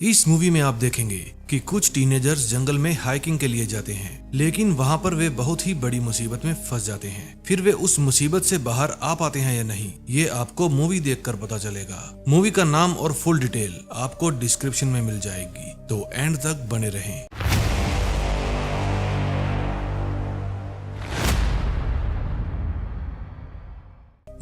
इस मूवी में आप देखेंगे कि कुछ टीनेजर्स जंगल में हाइकिंग के लिए जाते हैं, लेकिन वहां पर वे बहुत ही बड़ी मुसीबत में फंस जाते हैं। फिर वे उस मुसीबत से बाहर आ पाते हैं या नहीं, ये आपको मूवी देखकर पता चलेगा। मूवी का नाम और फुल डिटेल आपको डिस्क्रिप्शन में मिल जाएगी, तो एंड तक बने रहें।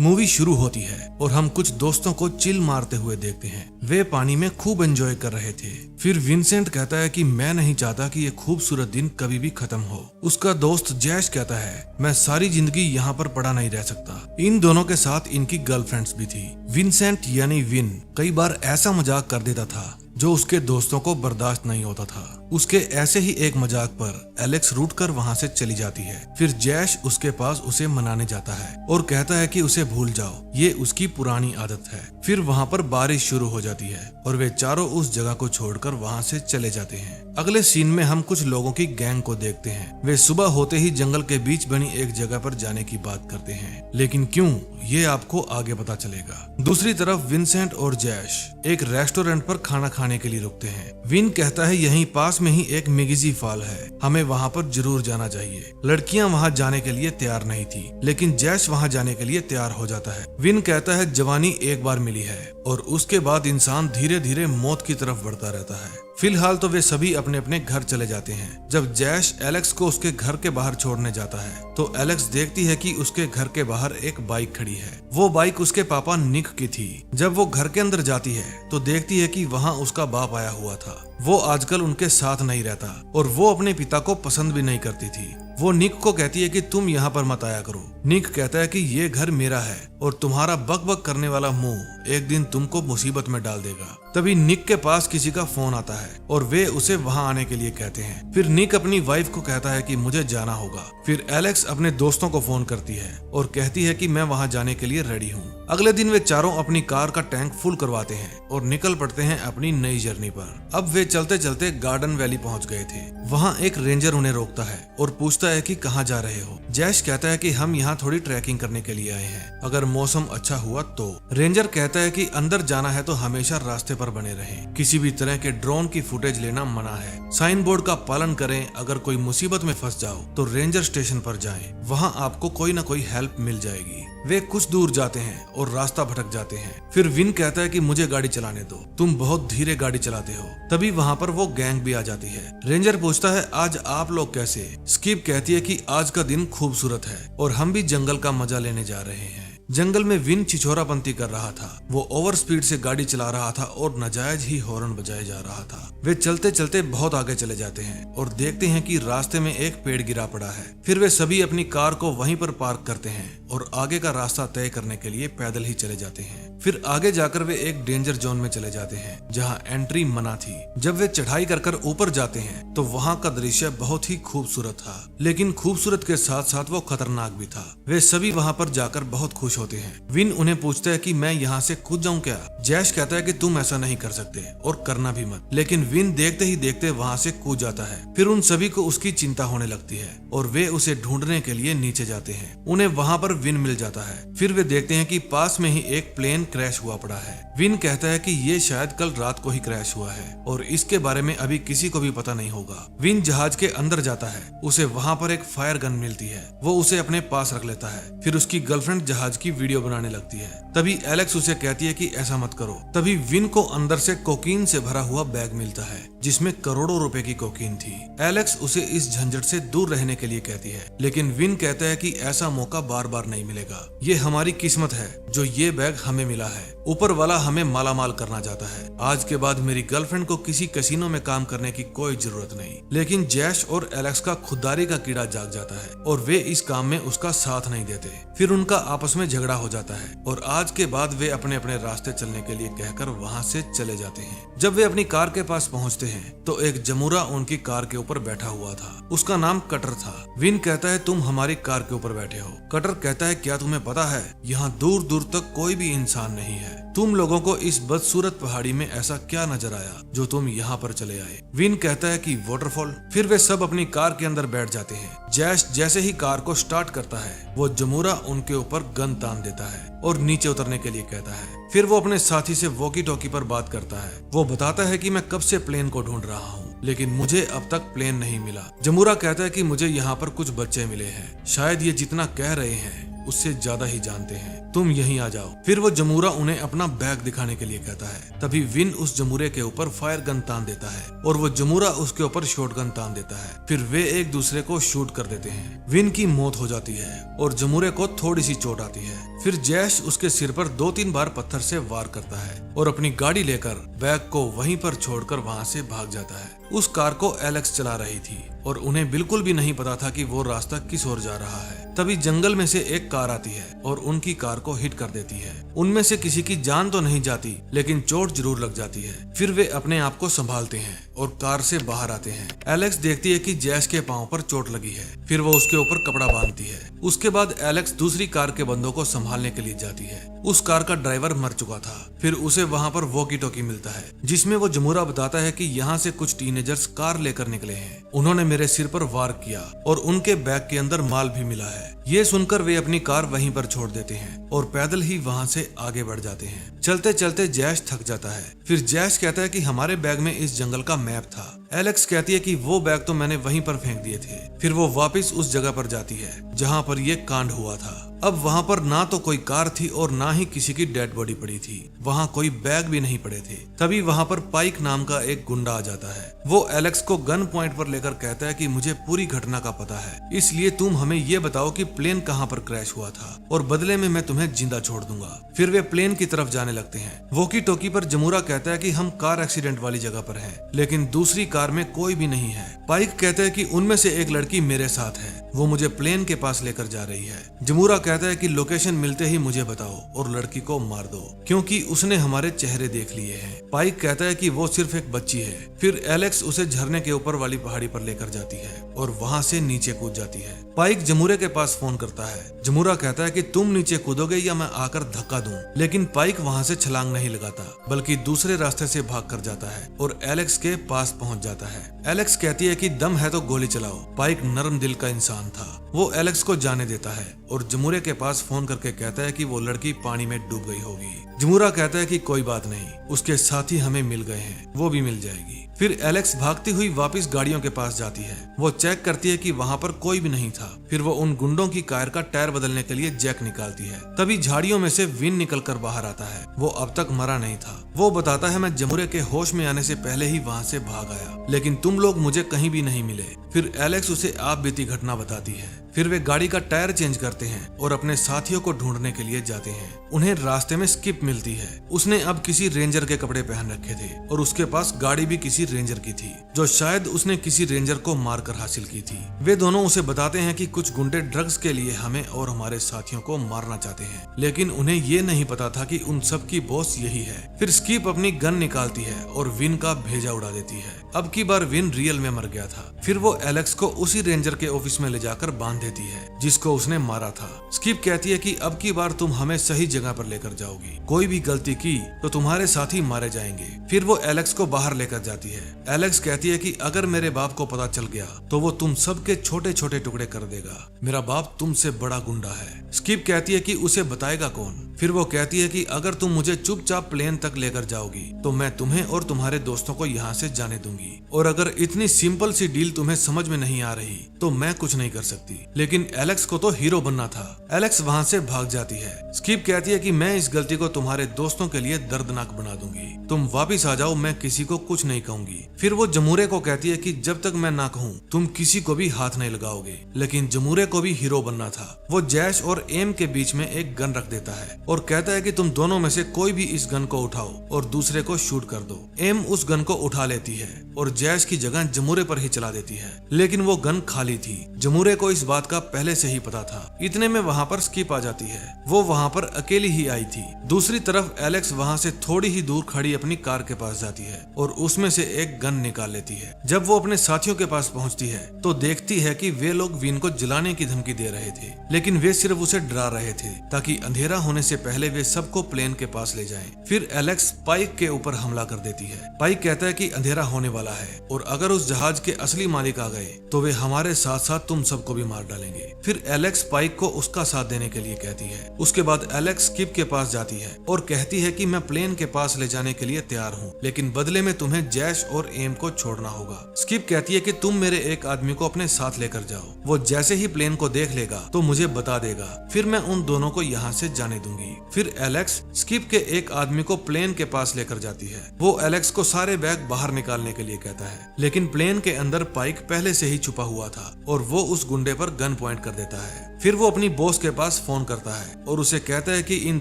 मूवी शुरू होती है और हम कुछ दोस्तों को चिल मारते हुए देखते हैं। वे पानी में खूब एंजॉय कर रहे थे। फिर विंसेंट कहता है कि मैं नहीं चाहता कि ये खूबसूरत दिन कभी भी खत्म हो। उसका दोस्त जैश कहता है मैं सारी जिंदगी यहाँ पर पड़ा नहीं रह सकता। इन दोनों के साथ इनकी गर्लफ्रेंड्स भी थी। विंसेंट यानी विन कई बार ऐसा मजाक कर देता था जो उसके दोस्तों को बर्दाश्त नहीं होता था। उसके ऐसे ही एक मजाक पर एलेक्स रूठ कर वहाँ से चली जाती है। फिर जैश उसके पास उसे मनाने जाता है और कहता है कि उसे भूल जाओ, ये उसकी पुरानी आदत है। फिर वहाँ पर बारिश शुरू हो जाती है और वे चारों उस जगह को छोड़कर वहाँ से चले जाते हैं। अगले सीन में हम कुछ लोगों की गैंग को देखते हैं। वे सुबह होते ही जंगल के बीच बनी एक जगह पर जाने की बात करते हैं, लेकिन क्यों, ये आपको आगे पता चलेगा। दूसरी तरफ विंसेंट और जैश एक रेस्टोरेंट पर खाना खाने के लिए रुकते हैं। विन कहता है यहीं पास में ही एक मिगिजी फॉल है, हमें वहाँ पर जरूर जाना चाहिए। लड़कियां वहाँ जाने के लिए तैयार नहीं थी, लेकिन जैश वहाँ जाने के लिए तैयार हो जाता है। विन कहता है जवानी एक बार मिली है और उसके बाद इंसान धीरे धीरे मौत की तरफ बढ़ता रहता है। फिलहाल तो वे सभी अपने अपने घर चले जाते हैं। जब जैश एलेक्स को उसके घर के बाहर छोड़ने जाता है तो एलेक्स देखती है कि उसके घर के बाहर एक बाइक खड़ी है। वो बाइक उसके पापा निक की थी। जब वो घर के अंदर जाती है तो देखती है कि वहाँ उसका बाप आया हुआ था। वो आजकल उनके साथ नहीं रहता और वो अपने पिता को पसंद भी नहीं करती थी। वो निक को कहती है कि तुम यहाँ पर मत आया करो। निक कहता है कि ये घर मेरा है और तुम्हारा बक बक करने वाला मुंह एक दिन तुमको मुसीबत में डाल देगा। तभी निक के पास किसी का फोन आता है और वे उसे वहाँ आने के लिए कहते हैं। फिर निक अपनी वाइफ को कहता है कि मुझे जाना होगा। फिर एलेक्स अपने दोस्तों को फोन करती है और कहती है कि मैं वहाँ जाने के लिए रेडी हूँ। अगले दिन वे चारों अपनी कार का टैंक फुल करवाते हैं और निकल पड़ते हैं अपनी नई जर्नी पर। अब वे चलते चलते गार्डन वैली पहुँच गए थे। वहाँ एक रेंजर उन्हें रोकता है और पूछता है कि कहाँ जा रहे हो। जैश कहता है कि हम यहाँ थोड़ी ट्रैकिंग करने के लिए आए हैं, अगर मौसम अच्छा हुआ तो। रेंजर कहता है कि अंदर जाना है तो हमेशा रास्ते पर बने रहें। किसी भी तरह के ड्रोन की फुटेज लेना मना है। साइन बोर्ड का पालन करें। अगर कोई मुसीबत में फंस जाओ तो रेंजर स्टेशन पर जाएं, वहाँ आपको कोई न कोई हेल्प मिल जाएगी। वे कुछ दूर जाते हैं और रास्ता भटक जाते हैं। फिर विन कहता है कि मुझे गाड़ी चलाने दो, तुम बहुत धीरे गाड़ी चलाते हो। तभी वहाँ पर वो गैंग भी आ जाती है। रेंजर पूछता है आज आप लोग कैसे। स्किप कहती है कि आज का दिन खूबसूरत है और हम भी जंगल का मजा लेने जा रहे हैं। जंगल में विन छिछोरापंती कर रहा था। वो ओवर स्पीड से गाड़ी चला रहा था और नाजायज ही हॉर्न बजाया जा रहा था। वे चलते चलते बहुत आगे चले जाते हैं और देखते हैं कि रास्ते में एक पेड़ गिरा पड़ा है। फिर वे सभी अपनी कार को वहीं पर पार्क करते हैं और आगे का रास्ता तय करने के लिए पैदल ही चले जाते हैं। फिर आगे जाकर वे एक डेंजर जोन में चले जाते हैं जहाँ एंट्री मना थी। जब वे चढ़ाई कर ऊपर जाते हैं तो वहाँ का दृश्य बहुत ही खूबसूरत था, लेकिन खूबसूरत के साथ साथ वो खतरनाक भी था। वे सभी वहाँ पर जाकर बहुत खुश होते हैं। विन उन्हें पूछता है कि मैं यहाँ से कूद जाऊँ क्या। जैश कहता है कि तुम ऐसा नहीं कर सकते और करना भी मत, लेकिन विन देखते ही देखते वहाँ से कूद जाता है। फिर उन सभी को उसकी चिंता होने लगती है और वे उसे ढूंढने के लिए नीचे जाते हैं। उन्हें वहाँ पर विन मिल जाता है। फिर वे देखते हैं कि पास में ही एक प्लेन क्रैश हुआ पड़ा है। विन कहता है कि ये शायद कल रात को ही क्रैश हुआ है और इसके बारे में अभी किसी को भी पता नहीं होगा। विन जहाज के अंदर जाता है। उसे वहाँ पर एक फायर गन मिलती है। वो उसे अपने पास रख लेता है। फिर उसकी गर्लफ्रेंड जहाज की वीडियो बनाने लगती है। तभी एलेक्स उसे कहती है कि ऐसा मत करो। तभी विन को अंदर से कोकीन से भरा हुआ बैग मिलता है जिसमें करोड़ों रुपए की कोकीन थी। एलेक्स उसे इस झंझट से दूर रहने के लिए कहती है, लेकिन विन कहता है कि ऐसा मौका बार बार नहीं मिलेगा। ये हमारी किस्मत है जो ये बैग हमें मिला है। ऊपर वाला हमें मालामाल करना चाहता है। आज के बाद मेरी गर्लफ्रेंड को किसी कैसीनो में काम करने की कोई जरूरत नहीं। लेकिन जैश और एलेक्स का खुददारी का कीड़ा जाग जाता है और वे इस काम में उसका साथ नहीं देते। फिर उनका आपस में झगड़ा हो जाता है और आज के बाद वे अपने अपने रास्ते चलने के लिए कहकर वहाँ से चले जाते हैं। जब वे अपनी कार के पास पहुँचते हैं तो एक जमुरा उनकी कार के ऊपर बैठा हुआ था। उसका नाम कटर था। विन कहता है तुम हमारी कार के ऊपर बैठे हो। कटर कहता है क्या तुम्हें पता है यहाँ दूर दूर तक कोई भी इंसान नहीं है। तुम लोगों को इस बदसूरत पहाड़ी में ऐसा क्या नजर आया जो तुम यहाँ पर चले आए? विन कहता है कि वाटरफॉल। फिर वे सब अपनी कार के अंदर बैठ जाते हैं। जैश जैसे ही कार को स्टार्ट करता है वो जमूरा उनके ऊपर गन तान देता है और नीचे उतरने के लिए कहता है। फिर वो अपने साथी से वॉकी टॉकी पर बात करता है। वो बताता है कि मैं कब से प्लेन को ढूंढ रहा हूँ लेकिन मुझे अब तक प्लेन नहीं मिला। जमूरा कहता है कि मुझे यहाँ पर कुछ बच्चे मिले हैं, शायद ये जितना कह रहे हैं उससे ज्यादा ही जानते हैं, तुम यहीं आ जाओ। फिर वो जमूरा उन्हें अपना बैग दिखाने के लिए कहता है। तभी विन उस जमूरे के ऊपर फायर गन तान देता है और वो जमूरा उसके ऊपर शॉट गन तान देता है। फिर वे एक दूसरे को शूट कर देते हैं। विन की मौत हो जाती है और जमूरे को थोड़ी सी चोट आती है। फिर जैश उसके सिर पर 2-3 बार पत्थर से वार करता है और अपनी गाड़ी लेकर बैग को वहीं पर छोड़कर वहां से भाग जाता है। उस कार को एलेक्स चला रही थी और उन्हें बिल्कुल भी नहीं पता था कि वो रास्ता किस ओर जा रहा है। तभी जंगल में से एक कार आती है और उनकी कार को हिट कर देती है। उनमें से किसी की जान तो नहीं जाती लेकिन चोट जरूर लग जाती है। फिर वे अपने आप को संभालते हैं और कार से बाहर आते हैं। एलेक्स देखती है कि जैश के पांव पर चोट लगी है। फिर वो उसके ऊपर कपड़ा बांधती है। उसके बाद एलेक्स दूसरी कार के बंदों को संभालने के लिए जाती है। उस कार का ड्राइवर मर चुका था। फिर उसे वहाँ पर वॉकी टॉकी मिलता है जिसमें वो जमूरा बताता है कि यहाँ से कुछ टीनेजर्स कार लेकर निकले हैं। उन्होंने मेरे सिर पर वार किया और उनके बैग के अंदर माल भी मिला है। ये सुनकर वे अपनी कार वहीं पर छोड़ देते हैं और पैदल ही वहाँ से आगे बढ़ जाते हैं। चलते चलते जैश थक जाता है। फिर जैश कहता है कि हमारे बैग में इस जंगल का मैप था। एलेक्स कहती है कि वो बैग तो मैंने वहीं पर फेंक दिए थे। फिर वो वापस उस जगह पर जाती है जहाँ पर ये कांड हुआ था। अब वहाँ पर ना तो कोई कार थी और ना ही किसी की डेड बॉडी पड़ी थी। वहाँ कोई बैग भी नहीं पड़े थे। तभी वहाँ पर पाइक नाम का एक गुंडा आ जाता है। वो एलेक्स को गन पॉइंट पर लेकर कहता है कि मुझे पूरी घटना का पता है, इसलिए तुम हमें ये बताओ कि प्लेन कहाँ पर क्रैश हुआ था और बदले में मैं तुम्हें जिंदा छोड़ दूंगा। फिर वे प्लेन की तरफ जाने लगते हैं। वॉकी टॉकी पर जमूरा कहता है कि हम कार एक्सीडेंट वाली जगह पर हैं, लेकिन दूसरी कार में कोई भी नहीं है। पाइक कहता है कि उनमें से एक लड़की मेरे साथ है, वो मुझे प्लेन के पास लेकर जा रही है। जमूरा कहता है कि लोकेशन मिलते ही मुझे बताओ और लड़की को मार दो क्योंकि उसने हमारे चेहरे देख लिए हैं। पाइक कहता है कि वो सिर्फ एक बच्ची है। फिर एलेक्स उसे झरने के ऊपर वाली पहाड़ी पर लेकर जाती है और वहाँ से नीचे कूद जाती है। पाइक जमूरे के पास फोन करता है। जमूरा कहता है कि तुम नीचे कूदोगे या मैं आकर धक्का दूं, लेकिन पाइक वहाँ से छलांग नहीं लगाता बल्कि दूसरे रास्ते से भाग कर जाता है और एलेक्स के पास पहुँच जाता है। एलेक्स कहती है कि दम है तो गोली चलाओ। पाइक नरम दिल का इंसान था। वो एलेक्स को जाने देता है और जमूरे के पास फोन करके कहता है कि वो लड़की पानी में डूब गई होगी। जमूरा कहता है कि कोई बात नहीं, उसके साथी हमें मिल गए हैं, वो भी मिल जाएगी। फिर एलेक्स भागती हुई वापस गाड़ियों के पास जाती है। वो चेक करती है कि वहाँ पर कोई भी नहीं था। फिर वो उन गुंडों की कार का टायर बदलने के लिए जैक निकालती है। तभी झाड़ियों में से विन निकलकर बाहर आता है। वो अब तक मरा नहीं था। वो बताता है मैं जमूरे के होश में आने से पहले ही वहाँ से भाग आया, लेकिन तुम लोग मुझे कहीं भी नहीं मिले। फिर एलेक्स उसे आप बीती घटना बताती है। फिर वे गाड़ी का टायर चेंज करते हैं और अपने साथियों को ढूंढने के लिए जाते हैं। उन्हें रास्ते में स्किप मिलती है। उसने अब किसी रेंजर के कपड़े पहन रखे थे और उसके पास गाड़ी भी किसी रेंजर की थी जो शायद उसने किसी रेंजर को मारकर हासिल की थी। वे दोनों उसे बताते हैं कि कुछ गुंडे ड्रग्स के लिए हमें और हमारे साथियों को मारना चाहते हैं, लेकिन उन्हें ये नहीं पता था कि उन सब की बॉस यही है। फिर स्किप अपनी गन निकालती है और विन का भेजा उड़ा देती है। अब की बार विन रियल में मर गया था। फिर वो एलेक्स को उसी रेंजर के ऑफिस में ले जाकर बांध देती है जिसको उसने मारा था। स्किप कहती है कि अब की बार तुम हमें सही जगह पर लेकर जाओगी, कोई भी गलती की तो तुम्हारे साथी मारे जाएंगे। फिर वो एलेक्स को बाहर लेकर जाती है। एलेक्स कहती है कि अगर मेरे बाप को पता चल गया तो वो तुम सबके छोटे छोटे टुकड़े कर देगा। मेरा बाप तुमसे बड़ा गुंडा है। स्किप कहती है कि उसे बताएगा कौन। फिर वो कहती है कि अगर तुम मुझे चुपचाप प्लेन तक लेकर जाओगी तो मैं तुम्हें और तुम्हारे दोस्तों को यहाँ से जाने दूंगी, और अगर इतनी सिंपल सी डील तुम्हें समझ में नहीं आ रही तो मैं कुछ नहीं कर सकती। लेकिन एलेक्स को तो हीरो बनना था। एलेक्स वहाँ से भाग जाती है। स्किप कहती है कि मैं इस गलती को तुम्हारे दोस्तों के लिए दर्दनाक बना दूंगी, तुम वापिस आ जाओ, मैं किसी को कुछ नहीं कहूंगी। फिर वो जमूरे को कहती है कि जब तक मैं ना कहूँ तुम किसी को भी हाथ नहीं लगाओगे, लेकिन जमूरे को भी हीरो बनना था। वो जैश और एम के बीच में एक गन रख देता है और कहता है कि तुम दोनों में से कोई भी इस गन को उठाओ और दूसरे को शूट कर दो। एम उस गन को उठा लेती है और जैश की जगह जमूरे पर ही चला देती है, लेकिन वो गन खाली थी। जमूरे को इस बात का पहले से ही पता था। इतने में वहाँ पर स्किप आ जाती है। वो वहाँ पर अकेली ही आई थी। दूसरी तरफ एलेक्स वहाँ से थोड़ी ही दूर खड़ी अपनी कार के पास जाती है और उसमें से एक गन निकाल लेती है। जब वो अपने साथियों के पास पहुंचती है तो देखती है कि वे लोग विन को जलाने की धमकी दे रहे थे, लेकिन वे सिर्फ उसे डरा रहे थे ताकि अंधेरा होने से पहले वे सबको प्लेन के पास ले जाएं। फिर एलेक्स पाइक के ऊपर हमला कर देती है। पाइक कहता है कि अंधेरा होने वाला है और अगर उस जहाज के असली मालिक आ गए तो वे हमारे साथ साथ तुम सबको भी मार डालेंगे। फिर एलेक्स पाइक को उसका साथ देने के लिए कहती है। उसके बाद एलेक्स स्किप के पास जाती है और कहती है कि मैं प्लेन के पास ले जाने के लिए तैयार हूँ, लेकिन बदले में तुम्हें जैश और एम को छोड़ना होगा। स्किप कहती है कि तुम मेरे एक आदमी को अपने साथ लेकर जाओ, वो जैसे ही प्लेन को देख लेगा तो मुझे बता देगा, फिर मैं उन दोनों को यहाँ से जाने दूंगी। फिर एलेक्स स्किप के एक आदमी को प्लेन के पास लेकर जाती है। वो एलेक्स को सारे बैग बाहर निकालने के लिए कहता है, लेकिन प्लेन के अंदर पाइक पहले से ही छुपा हुआ था और वो उस गुंडे पर गन पॉइंट कर देता है। फिर वो अपनी बॉस के पास फोन करता है और उसे कहता है कि इन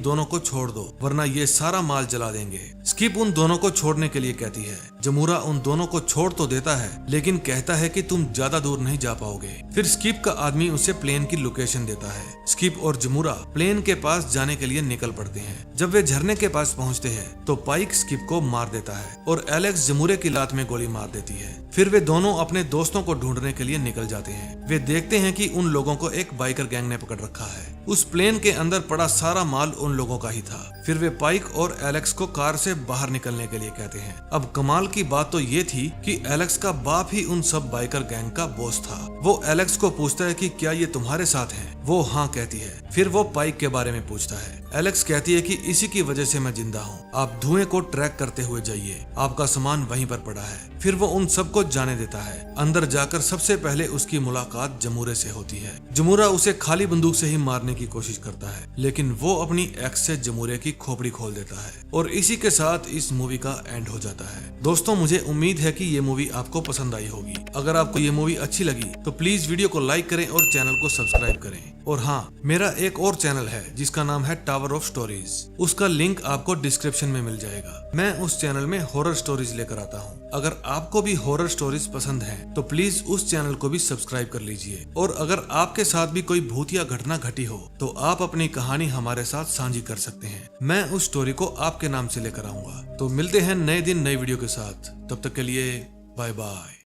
दोनों को छोड़ दो वरना ये सारा माल जला देंगे। स्किप उन दोनों को छोड़ने के लिए कहती है। जमूरा उन दोनों को छोड़ तो देता है लेकिन कहता है कि तुम ज्यादा दूर नहीं जा पाओगे। फिर स्किप का आदमी उसे प्लेन की लोकेशन देता है। स्किप और जमूरा प्लेन के पास जाने के लिए निकल पड़ते हैं। जब वे झरने के पास पहुंचते हैं तो पाइक स्किप को मार देता है और एलेक्स जमूरे की लात में गोली मार देती है। फिर वे दोनों अपने दोस्तों को ढूंढने के लिए निकल जाते हैं। वे देखते हैं कि उन लोगों को एक बाइकर गैंग ने पकड़ रखा है। उस प्लेन के अंदर पड़ा सारा माल उन लोगों का ही था। फिर वे पाइक और एलेक्स को कार से बाहर निकलने के लिए कहते हैं। अब कमाल की बात तो ये थी कि एलेक्स का बाप ही उन सब बाइकर गैंग का बॉस था। वो एलेक्स को पूछता है कि क्या ये तुम्हारे साथ है? वो हाँ कहती है। फिर वो पाइक के बारे में पूछता है। एलेक्स कहती है कि इसी की वजह से मैं जिंदा हूँ। आप धुएं को ट्रैक करते हुए जाइए, आपका सामान वहीं पर पड़ा है। फिर वो उन सबको जाने देता है। अंदर जाकर सबसे पहले उसकी मुलाकात जमूरे से होती है। जमूरा उसे खाली बंदूक से ही मारने की कोशिश करता है, लेकिन वो अपनी एक्स से जमूरे की खोपड़ी खोल देता है और इसी के साथ इस मूवी का एंड हो जाता है। दोस्तों, मुझे उम्मीद है कि ये मूवी आपको पसंद आई होगी। अगर आपको ये मूवी अच्छी लगी तो प्लीज वीडियो को लाइक करें और चैनल को सब्सक्राइब करें। और हाँ, मेरा एक और चैनल है जिसका नाम है टावर ऑफ स्टोरीज। उसका लिंक आपको डिस्क्रिप्शन में मिल जाएगा। मैं उस चैनल में हॉरर स्टोरीज लेकर आता हूँ। अगर आपको भी हॉरर स्टोरीज पसंद है तो प्लीज उस चैनल को भी सब्सक्राइब कर लीजिए। और अगर आपके साथ भी कोई भूतिया घटना घटी हो तो आप अपनी कहानी हमारे साथ साझी कर सकते हैं। मैं उस स्टोरी को आपके नाम से लेकर आऊंगा। तो मिलते हैं नए दिन नई वीडियो के साथ। तब तक के लिए बाय बाय।